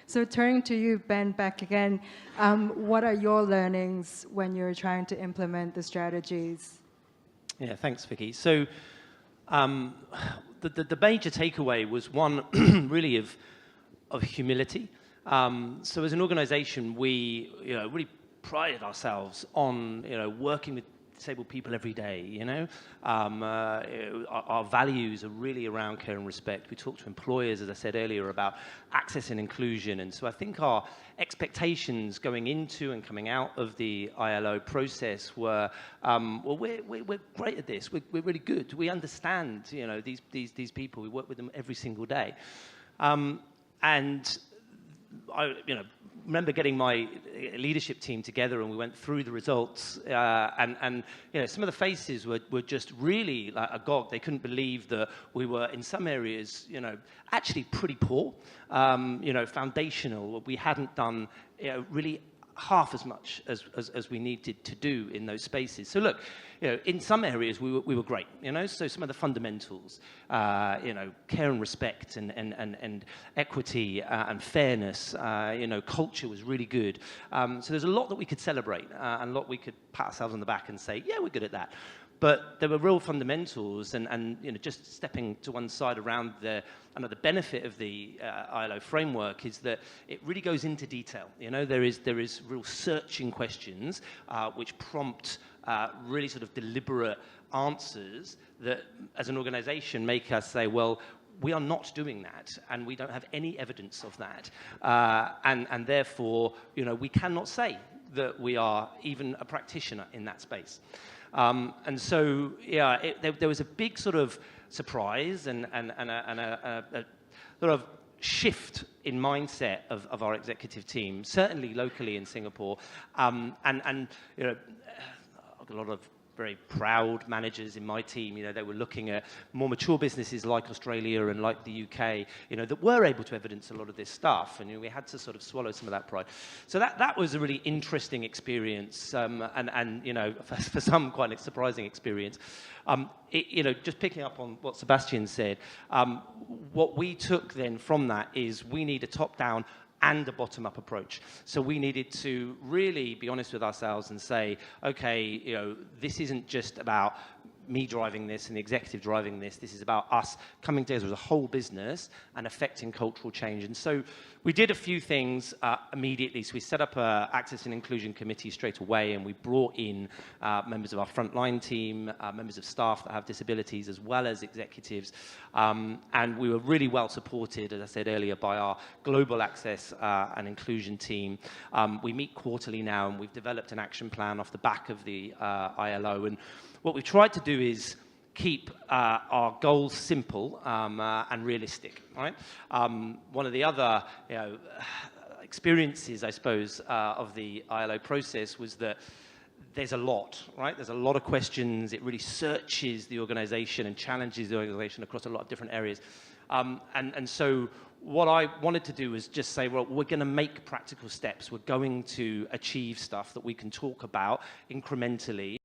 So turning to you, Ben, back again, what are your learnings when you're trying to implement the strategies? Yeah, thanks, Vicky. So the major takeaway was one really of humility. So as an organization, we really prided ourselves on working with disabled people every day. Our values are really around care and respect. We talk to employers, as I said earlier, about access and inclusion. And so I think our expectations going into and coming out of the ILO process were, well, we're great at this. We're really good. We understand, these people. We work with them every single day. And I, remember getting my leadership team together, and we went through the results, and some of the faces were just really like agog. They couldn't believe that we were in some areas, actually pretty poor, foundational. We hadn't done, really half as much as we needed to do in those spaces. So look, in some areas we were great, so some of the fundamentals, care and respect and equity and fairness, culture was really good. So there's a lot that we could celebrate and a lot we could pat ourselves on the back and say, yeah, we're good at that. But there were real fundamentals, and just stepping to one side around the benefit of the ILO framework is that it really goes into detail. There is real searching questions which prompt really sort of deliberate answers that, as an organisation, make us say, well, we are not doing that, and we don't have any evidence of that, and therefore, we cannot say that we are even a practitioner in that space. And so, yeah, there was a big sort of surprise and a sort of shift in mindset of our executive team, certainly locally in Singapore, and a lot of very proud managers in my team. They were looking at more mature businesses like Australia and like the UK, that were able to evidence a lot of this stuff, and we had to sort of swallow some of that pride. So that was a really interesting experience, and for some quite a surprising experience. Just picking up on what Sebastian said, what we took then from that is we need a top-down and a bottom-up approach. So we needed to really be honest with ourselves and say, okay, this isn't just about me driving this and the executive driving this. This is about us coming together as a whole business and affecting cultural change. And so we did a few things immediately. So we set up an Access and Inclusion Committee straight away, and we brought in members of our frontline team, members of staff that have disabilities, as well as executives. And we were really well supported, as I said earlier, by our global access and inclusion team. We meet quarterly now, and we've developed an action plan off the back of the ILO. And what we've tried to do is keep our goals simple and realistic, right? One of the other experiences, I suppose, of the ILO process was that there's a lot, right? There's a lot of questions. It really searches the organization and challenges the organization across a lot of different areas. And so what I wanted to do was just say, well, we're going to make practical steps. We're going to achieve stuff that we can talk about incrementally